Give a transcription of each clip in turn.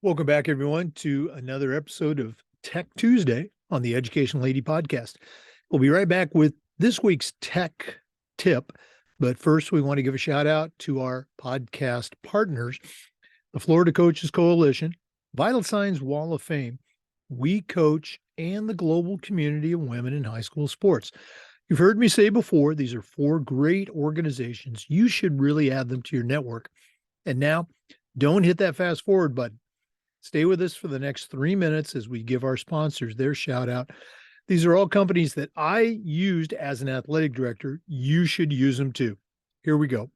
Welcome back, everyone, to another episode of Tech Tuesday on the Education Lady podcast. We'll be right back with this week's tech tip. But first, we want to give a shout out to our podcast partners, the Florida Coaches Coalition, Vital Signs Wall of Fame, We Coach, and the global community of women in high school sports. You've heard me say before, these are four great organizations. You should really add them to your network. And now, don't hit that fast forward button. Stay with us for the next 3 minutes as we give our sponsors their shout out. These are all companies that I used as an athletic director. You should use them too. Here we go.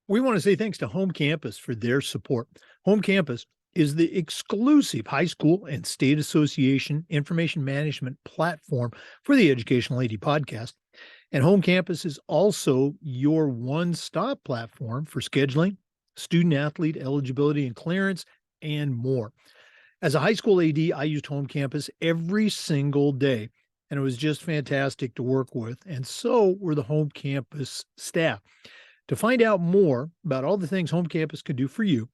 We want to say thanks to Home Campus for their support. Home Campus is the exclusive high school and state association information management platform for the Education Lady podcast. And Home Campus is also your one-stop platform for scheduling, student athlete eligibility and clearance, and more. As a high school AD, I used Home Campus every single day, and it was just fantastic to work with. And so were the Home Campus staff. To find out more about all the things Home Campus could do for you,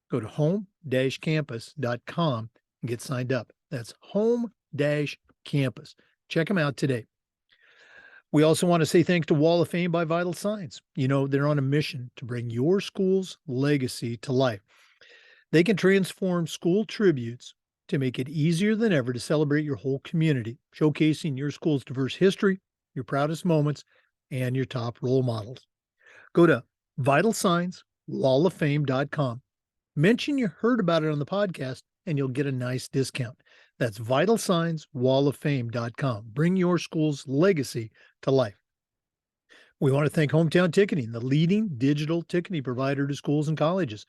go to home-campus.com and get signed up. That's home-campus. Check them out today. We also want to say thanks to Wall of Fame by Vital Signs. You know, they're on a mission to bring your school's legacy to life. They can transform school tributes to make it easier than ever to celebrate your whole community, showcasing your school's diverse history, your proudest moments, and your top role models. Go to vitalsignswalloffame.com. Mention you heard about it on the podcast, and you'll get a nice discount. That's vitalsignswalloffame.com. Bring your school's legacy to life. We want to thank Hometown Ticketing, the leading digital ticketing provider to schools and colleges.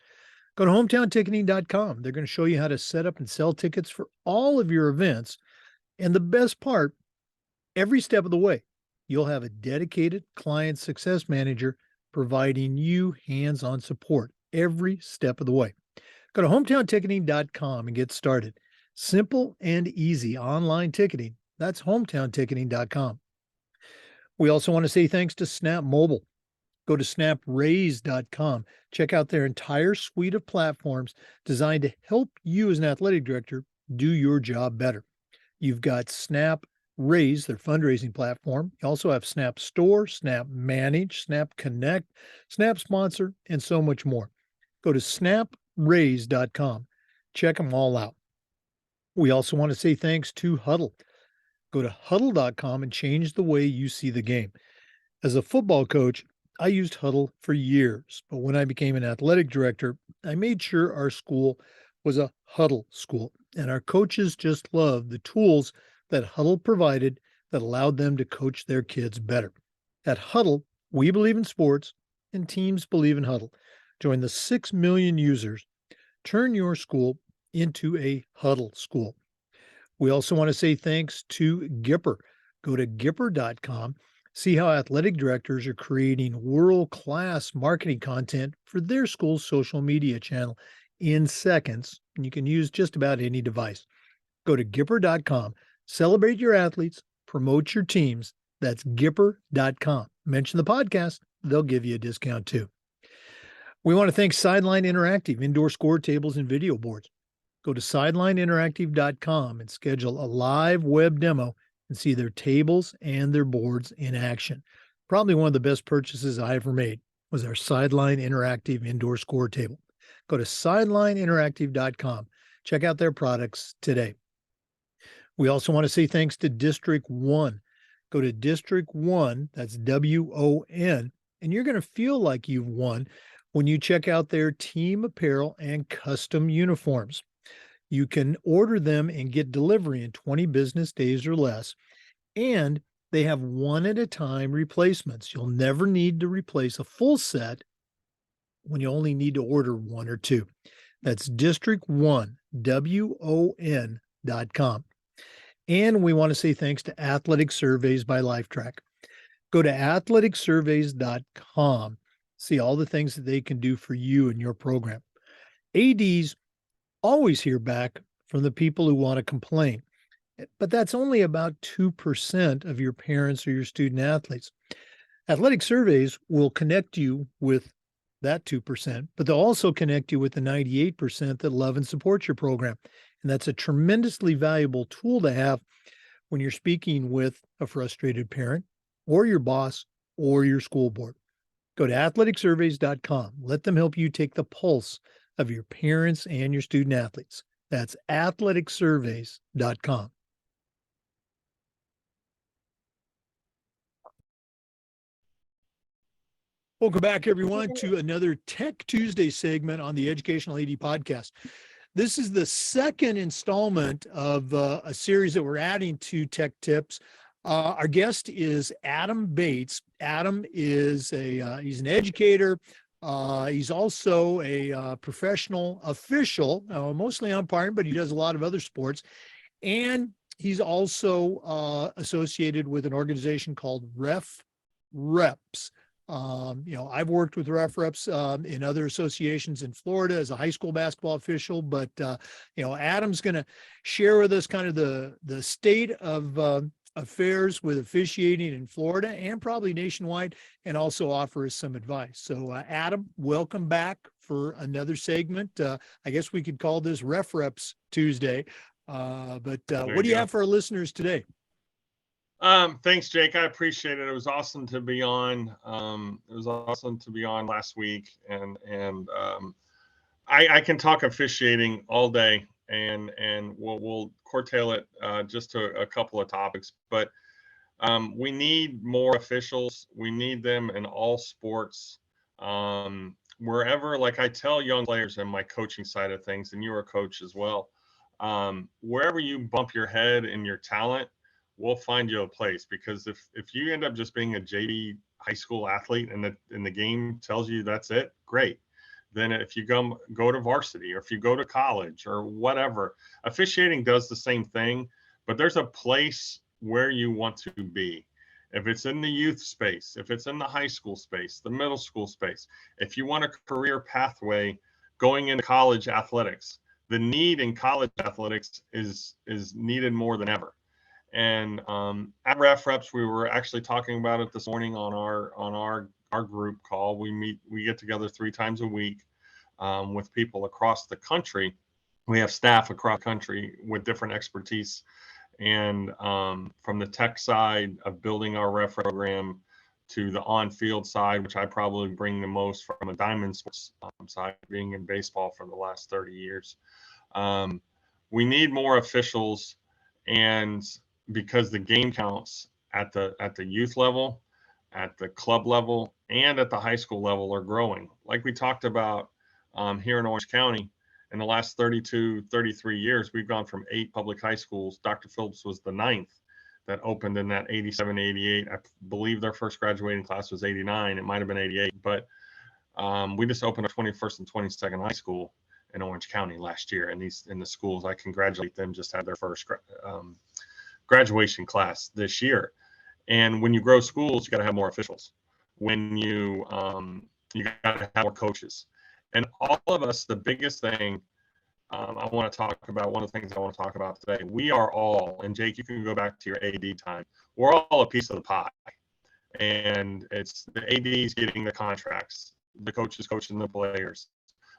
Go to hometownticketing.com. They're going to show you how to set up and sell tickets for all of your events. And the best part, every step of the way, you'll have a dedicated client success manager providing you hands-on support every step of the way. Go to hometownticketing.com and get started. Simple and easy online ticketing. That's hometownticketing.com. We also want to say thanks to Snap Mobile. Go to snapraise.com. Check out their entire suite of platforms designed to help you as an athletic director do your job better. You've got Snap Raise, their fundraising platform. You also have Snap Store, Snap Manage, Snap Connect, Snap Sponsor, and so much more. Go to snapraise.com. Check them all out. We also want to say thanks to Huddle. Go to huddle.com and change the way you see the game. As a football coach, I used Huddle for years, but when I became an athletic director, I made sure our school was a Huddle school, and our coaches just loved the tools that Huddle provided that allowed them to coach their kids better. At Huddle, we believe in sports, and teams believe in Huddle. Join the 6 million users. Turn your school into a Huddle school. We also want to say thanks to Gipper. Go to Gipper.com. See how athletic directors are creating world-class marketing content for their school's social media channel in seconds. And you can use just about any device. Go to Gipper.com. Celebrate your athletes. Promote your teams. That's Gipper.com. Mention the podcast. They'll give you a discount too. We want to thank Sideline Interactive, indoor score tables and video boards. Go to sidelineinteractive.com and schedule a live web demo and see their tables and their boards in action. Probably one of the best purchases I ever made was our Sideline Interactive indoor score table. Go to sidelineinteractive.com. Check out their products today. We also want to say thanks to District 1. Go to District 1, that's WON, and you're going to feel like you've won when you check out their team apparel and custom uniforms. You can order them and get delivery in 20 business days or less. And they have one-at-a-time replacements. You'll never need to replace a full set when you only need to order one or two. That's District 1, WON.com. And we want to say thanks to Athletic Surveys by Lifetrack. Go to athleticsurveys.com. See all the things that they can do for you and your program. ADs always hear back from the people who want to complain, but that's only about 2% of your parents or your student athletes. Athletic Surveys will connect you with that 2%, but they'll also connect you with the 98% that love and support your program. And that's a tremendously valuable tool to have when you're speaking with a frustrated parent or your boss or your school board. Go to athleticsurveys.com. Let them help you take the pulse of your parents and your student athletes. That's athleticsurveys.com. Welcome back, everyone, to another Tech Tuesday segment on the Educational AD Podcast. This is the second installment of a series that we're adding to Tech Tips. Our guest is Adam Bates. Adam is he's an educator. He's also a professional official, mostly umpiring, but he does a lot of other sports. And he's also associated with an organization called Ref Reps. I've worked with Ref Reps in other associations in Florida as a high school basketball official, but Adam's going to share with us kind of the state of affairs with officiating in Florida and probably nationwide, and also offer us some advice. So, Adam, welcome back for another segment. I guess we could call this Ref Reps Tuesday. But what do you have for our listeners today? Thanks, Jake. I appreciate it. It was awesome to be on. It was awesome to be on last week, and I can talk officiating all day, and we'll curtail it just to a couple of topics. But we need more officials. We need them in all sports. Wherever, like I tell young players in my coaching side of things, and you're a coach as well. Wherever you bump your head in your talent, we'll find you a place, because if you end up just being a JV high school athlete and the game tells you that's it, great. Then if you go to varsity, or if you go to college or whatever, officiating does the same thing, but there's a place where you want to be. If it's in the youth space, if it's in the high school space, the middle school space, if you want a career pathway going into college athletics, the need in college athletics is needed more than ever. And at Ref Reps, we were actually talking about it this morning on our group call. We get together 3 times a week with people across the country. We have staff across the country with different expertise, and from the tech side of building our ref program to the on-field side, which I probably bring the most from a diamond sports side, being in baseball for the last 30 years. We need more officials, and because the game counts at the youth level, at the club level, and at the high school level are growing. Like we talked about here in Orange County, in the last 32, 33 years, we've gone from 8 public high schools. Dr. Phillips was the 9th that opened in that 87, 88. I believe their first graduating class was 89. It might have been 88, but we just opened a 21st and 22nd high school in Orange County last year. And in the schools, I congratulate them, just had their first graduation class this year. And when you grow schools, you got to have more officials. When you got to have more coaches. And all of us, the biggest thing I want to talk about, one of the things I want to talk about today, we are all, and Jake, you can go back to your AD time, we're all a piece of the pie. And it's the ADs getting the contracts, the coaches coaching the players,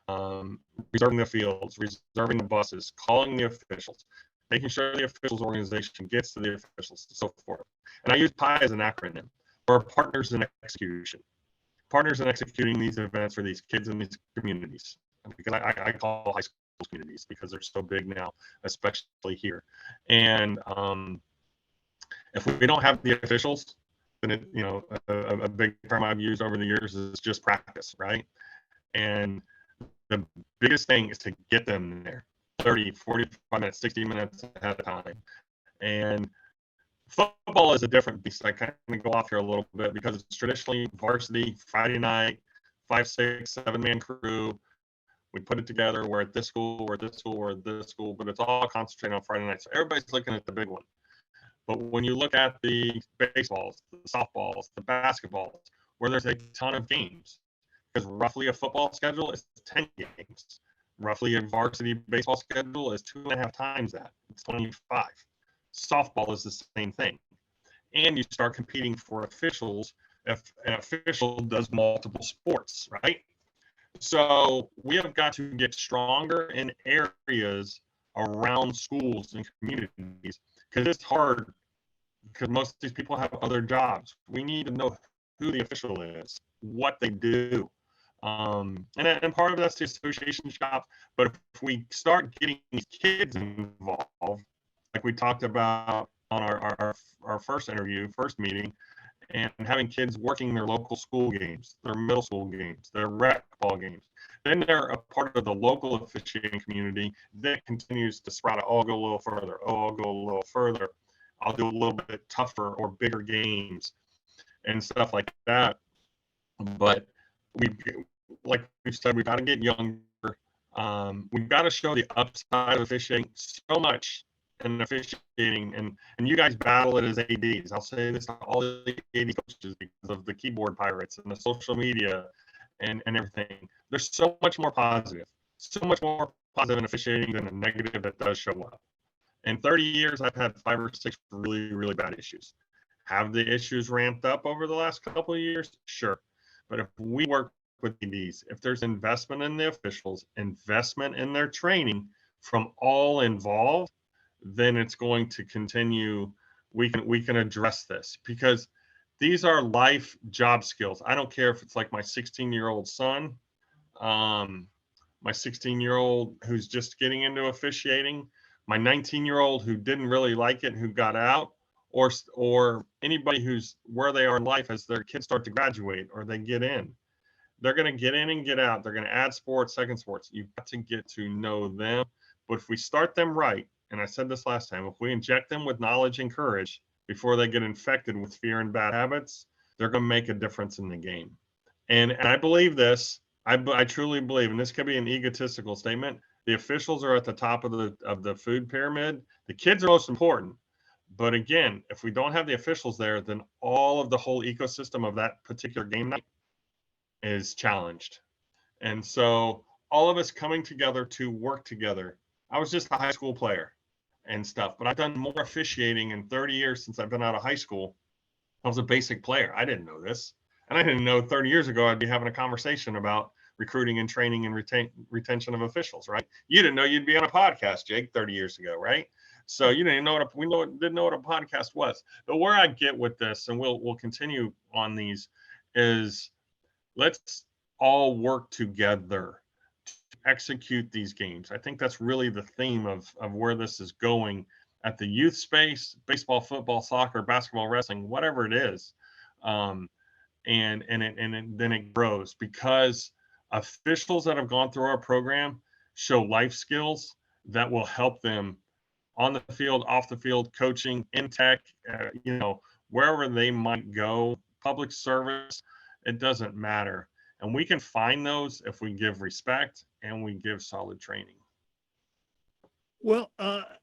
reserving the fields, reserving the buses, calling the officials, making sure the officials organization gets to the officials, and so forth. And I use PIE as an acronym. We're partners in execution. Partners in executing these events for these kids in these communities. Because I call high school communities because they're so big now, especially here. And if we don't have the officials, then a big term I've used over the years is just practice, right? And the biggest thing is to get them there 30, 45 minutes, 60 minutes ahead of time. And football is a different beast. I kind of go off here a little bit because it's traditionally varsity, Friday night, 5, 6, 7-man crew. We put it together. We're at this school, we're at this school, we're at this school, but it's all concentrated on Friday night. So everybody's looking at the big one. But when you look at the baseballs, the softballs, the basketballs, where there's a ton of games, because roughly a football schedule is 10 games. Roughly a varsity baseball schedule is 2.5 times that. It's 25. Softball is the same thing. And you start competing for officials if an official does multiple sports, right? So we have got to get stronger in areas around schools and communities, because it's hard, because most of these people have other jobs. We need to know who the official is, what they do. And part of that's the association shop. But if we start getting these kids involved, like we talked about on our first interview, first meeting, and having kids working their local school games, their middle school games, their rec ball games, then they're a part of the local officiating community that continues to sprout out. Oh, I'll go a little further. Oh, I'll go a little further. I'll do a little bit tougher or bigger games and stuff like that. But we, like we said, we've got to get younger. We've got to show the upside of officiating so much in officiating, and you guys battle it as ADs. I'll say this to all the AD coaches because of the keyboard pirates and the social media and everything. There's so much more positive in officiating than the negative that does show up. In 30 years, I've had 5 or 6 really, really bad issues. Have the issues ramped up over the last couple of years? Sure. But if we work with ADs, if there's investment in the officials, investment in their training from all involved, then it's going to continue. We can address this, because these are life job skills. I don't care if it's like my 16-year-old son, my 16-year-old who's just getting into officiating, my 19-year-old who didn't really like it, who got out, or anybody who's where they are in life as their kids start to graduate or they get in. They're going to get in and get out. They're going to add sports, second sports. You've got to get to know them. But if we start them right, and I said this last time, if we inject them with knowledge and courage before they get infected with fear and bad habits, they're going to make a difference in the game. And I believe this. I truly believe, and this could be an egotistical statement, the officials are at the top of the food pyramid. The kids are most important. But again, if we don't have the officials there, then all of the whole ecosystem of that particular game night is challenged. And so all of us coming together to work together. I was just a high school player and stuff, but I've done more officiating in 30 years since I've been out of high school. I was a basic player. I didn't know this. And I didn't know 30 years ago I'd be having a conversation about recruiting and training and retention of officials, right? You didn't know you'd be on a podcast, Jake, 30 years ago, right? So you didn't know didn't know what a podcast was. But where I get with this, and we'll continue on these, is let's all work together to execute these games. I think that's really the theme of where this is going at the youth space, baseball, football, soccer, basketball, wrestling, whatever it is. And then it grows, because officials that have gone through our program show life skills that will help them on the field, off the field, coaching, in tech, wherever they might go, public service, it doesn't matter. And we can find those if we give respect and we give solid training. Well,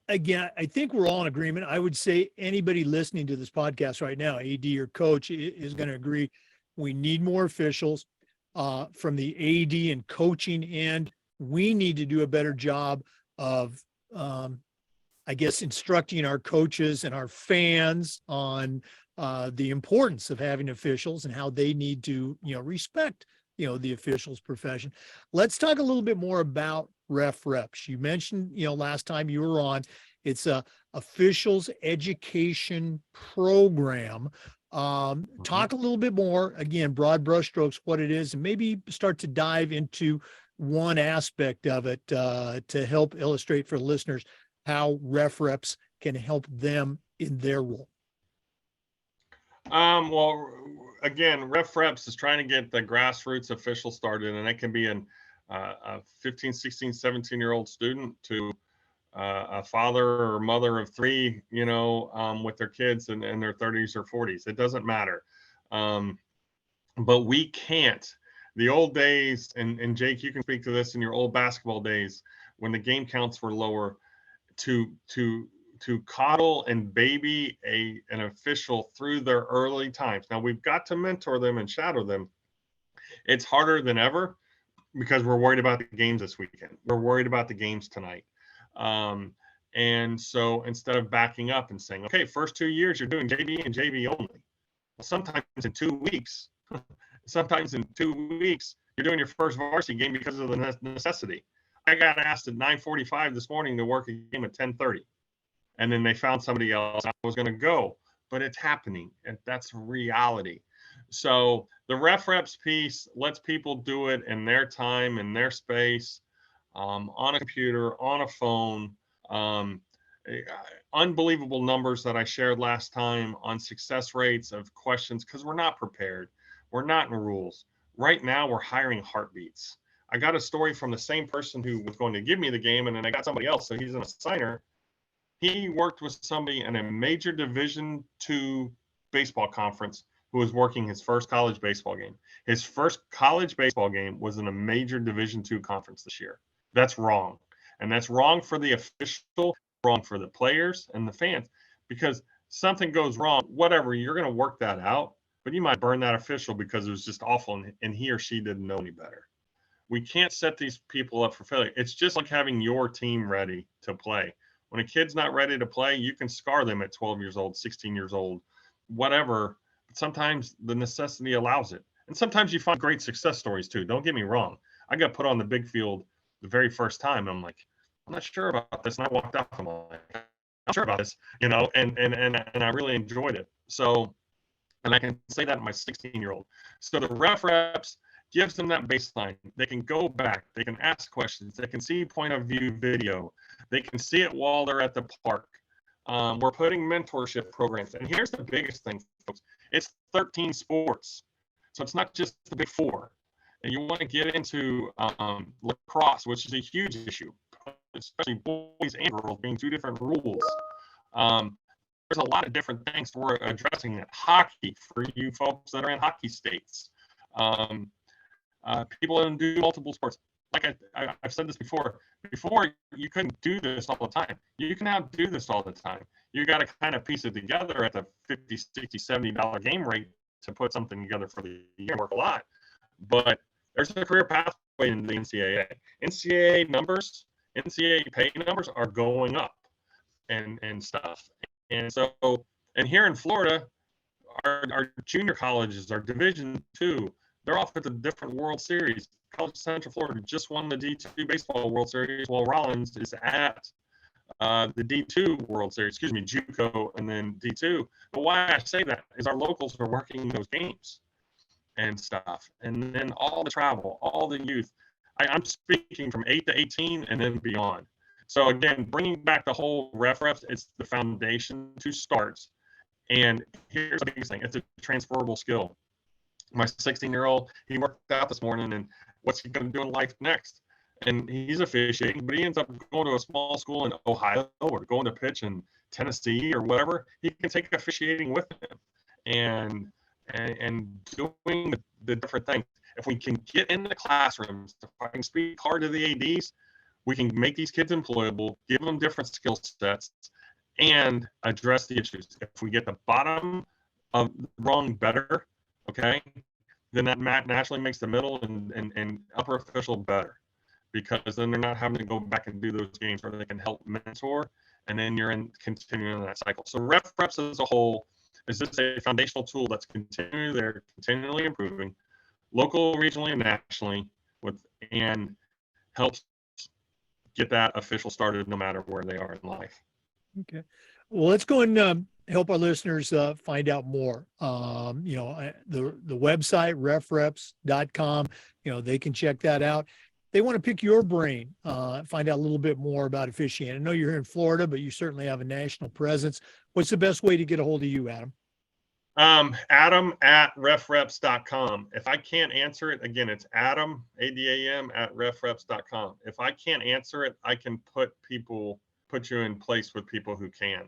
again, I think we're all in agreement. I would say anybody listening to this podcast right now, AD or coach, is going to agree. We need more officials from the AD and coaching end. We need to do a better job of, instructing our coaches and our fans on the importance of having officials and how they need to, respect, the officials' profession. Let's talk a little bit more about Ref Reps. You mentioned, last time you were on, it's a officials education program. Talk a little bit more, again, broad brushstrokes, what it is, and maybe start to dive into one aspect of it to help illustrate for listeners how Ref Reps can help them in their role. Well, again, Ref Reps is trying to get the grassroots official started, and it can be a 15, 16, 17-year-old student to a father or mother of 3, with their kids in their 30s or 40s. It doesn't matter. But we can't. The old days, and Jake, you can speak to this, in your old basketball days when the game counts were lower, to coddle and baby an official through their early times. Now we've got to mentor them and shadow them. It's harder than ever because we're worried about the games this weekend. We're worried about the games tonight. And so instead of backing up and saying, okay, first 2 years you're doing JV and JV only. Sometimes in 2 weeks, You're doing your first varsity game because of the necessity. I got asked at 9:45 this morning to work a game at 10:30, and then they found somebody else. I was going to go, but it's happening, and that's reality. So the ref reps piece lets people do it in their time, in their space, on a computer, on a phone. Um, Unbelievable numbers that I shared last time on success rates of questions because we're not prepared. We're not in rules. Right now, we're hiring heartbeats. I got a story from the same person who was going to give me the game, and then I got somebody else, so he's an assigner. He worked with somebody in a major Division II baseball conference who was working his first college baseball game. His first college baseball game was in a major Division II conference this year. That's wrong. And that's wrong for the official, wrong for the players and the fans, because something goes wrong, whatever, you're going to work that out, but you might burn that official because it was just awful and he or she didn't know any better. We can't set these people up for failure. It's just like having your team ready to play. When a kid's not ready to play, you can scar them at 12 years old, 16 years old, whatever. But sometimes the necessity allows it. And sometimes you find great success stories too. Don't get me wrong. I got put on the big field the very first time. And I'm like, I'm not sure about this. And I walked off. I'm like, I'm not sure about this, and I really enjoyed it. So, and I can say that in my 16-year-old. So the ref reps gives them that baseline. They can go back. They can ask questions. They can see point of view video. They can see it while they're at the park. We're putting mentorship programs. And here's the biggest thing, folks. It's 13 sports. So it's not just the big four. And you want to get into lacrosse, which is a huge issue, especially boys and girls being two different rules. There's a lot of different things we're addressing that. Hockey, for you folks that are in hockey states. People that do multiple sports. Like I've said this before you couldn't do this all the time. You can now do this all the time. You got to kind of piece it together at the $50, $60, $70 game rate to put something together for the year and work a lot. But there's a career pathway in the NCAA. NCAA pay numbers are going up and stuff. And so, and here in Florida, our junior colleges, our Division II, they're off at the different World Series. College Central Florida just won the D2 Baseball World Series, while Rollins is at the D2 World Series, JUCO and then D2. But why I say that is our locals are working those games and stuff. And then all the travel, all the youth. I'm speaking from 8 to 18 and then beyond. So again, bringing back the whole reps, it's the foundation to start. And here's the biggest thing. It's a transferable skill. My 16-year-old, he worked out this morning, and what's he going to do in life next? And he's officiating, but he ends up going to a small school in Ohio or going to pitch in Tennessee or whatever. He can take officiating with him and doing the different things. If we can get in the classrooms, if I can speak hard to the ADs, we can make these kids employable, give them different skill sets, and address the issues. If we get the bottom of wrong better, okay, then that naturally makes the middle and upper official better, because then they're not having to go back and do those games where they can help mentor, and then you're continuing that cycle. So reps as a whole is just a foundational tool that's continually improving, local, regionally, and nationally, and helps get that official started no matter where they are in life. Okay. Well, let's go and help our listeners find out more. The website, refreps.com, they can check that out. They want to pick your brain, find out a little bit more about officiating. I know you're here in Florida, but you certainly have a national presence. What's the best way to get a hold of you, Adam? Adam at refreps.com. If I can't answer it, again, it's Adam, ADAM at refreps.com. If I can't answer it, I can put you in place with people who can.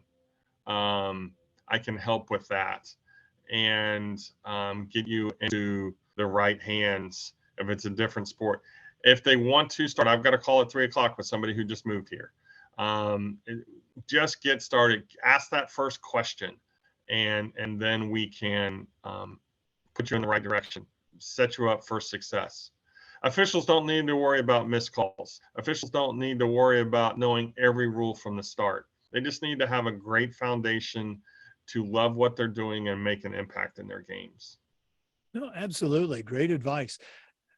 I can help with that and get you into the right hands if it's a different sport. If they want to start, I've got a call at 3:00 with somebody who just moved here. Just get started. Ask that first question, and then we can put you in the right direction, set you up for success. Officials don't need to worry about missed calls. Officials don't need to worry about knowing every rule from the start. They just need to have a great foundation to love what they're doing and make an impact in their games. No, absolutely. Great advice.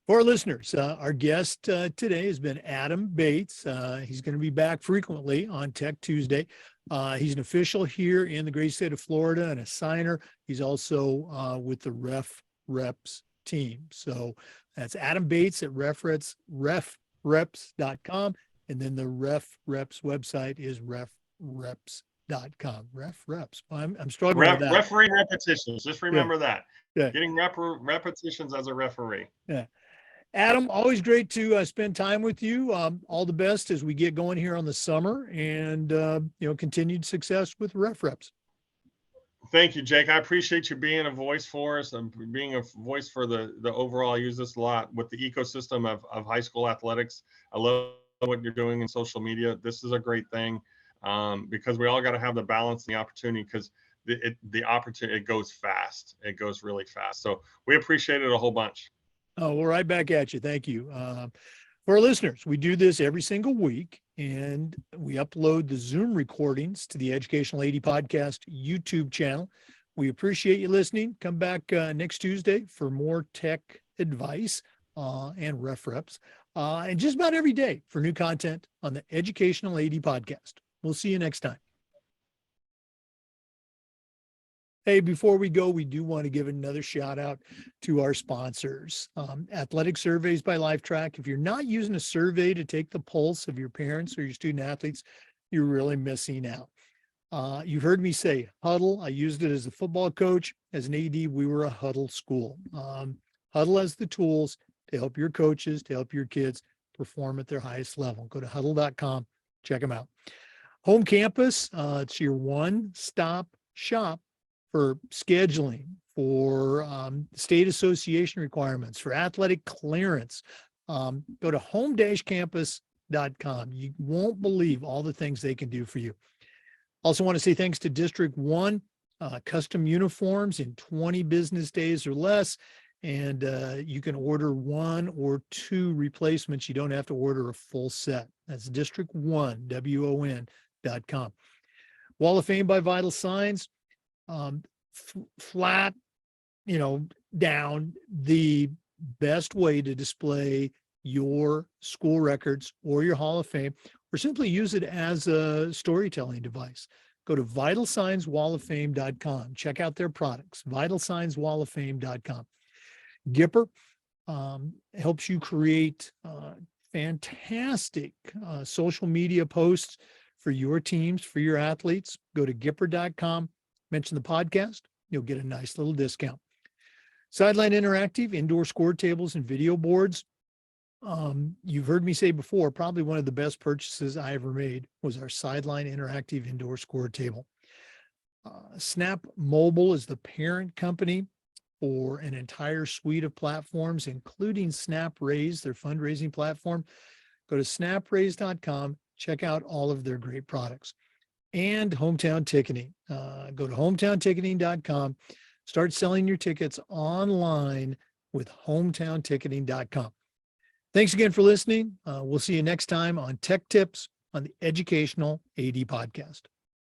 For our listeners, our guest today has been Adam Bates. He's going to be back frequently on Tech Tuesday. He's an official here in the great state of Florida and a signer. He's also with the RefReps team. So that's Adam Bates at refreps.com. And then the RefReps website is refreps.com. RefReps. I'm struggling with that. Referee repetitions. Just remember that. Yeah. Getting repetitions as a referee. Yeah. Adam, always great to spend time with you. All the best as we get going here on the summer, and continued success with RefReps. Thank you, Jake. I appreciate you being a voice for us and being a voice for the overall. I use this a lot with the ecosystem of high school athletics. I love what you're doing in social media. This is a great thing because we all got to have the balance and the opportunity, because the opportunity, it goes fast. It goes really fast. So we appreciate it a whole bunch. Oh, well, right back at you. Thank you. For our listeners, we do this every single week, and we upload the Zoom recordings to the Educational AD Podcast YouTube channel. We appreciate you listening. Come back next Tuesday for more tech advice and RefReps, and just about every day for new content on the Educational AD Podcast. We'll see you next time. Hey, before we go, we do want to give another shout out to our sponsors. Athletic Surveys by Lifetrack. If you're not using a survey to take the pulse of your parents or your student athletes, you're really missing out. You've heard me say huddle. I used it as a football coach. As an AD, we were a huddle school. Huddle has the tools to help your coaches, to help your kids perform at their highest level. Go to huddle.com, check them out. Home Campus, it's your one-stop shop for scheduling, for state association requirements, for athletic clearance. Go to home-campus.com. You won't believe all the things they can do for you. Also want to say thanks to District 1, custom uniforms in 20 business days or less. And you can order 1 or 2 replacements. You don't have to order a full set. That's District 1, WON.com. Wall of Fame by Vital Signs. Flat, down, the best way to display your school records or your Hall of Fame, or simply use it as a storytelling device. Go to vitalsignswalloffame.com. Check out their products, vitalsignswalloffame.com. Gipper helps you create fantastic social media posts for your teams, for your athletes. Go to gipper.com. Mention the podcast, you'll get a nice little discount. Sideline Interactive, indoor score tables and video boards. You've heard me say before, probably one of the best purchases I ever made was our Sideline Interactive indoor score table. Snap Mobile is the parent company for an entire suite of platforms, including SnapRaise, their fundraising platform. Go to snapraise.com, check out all of their great products. And Hometown Ticketing. Go to hometownticketing.com. Start selling your tickets online with hometownticketing.com. Thanks again for listening. We'll see you next time on Tech Tips on the Educational AD Podcast.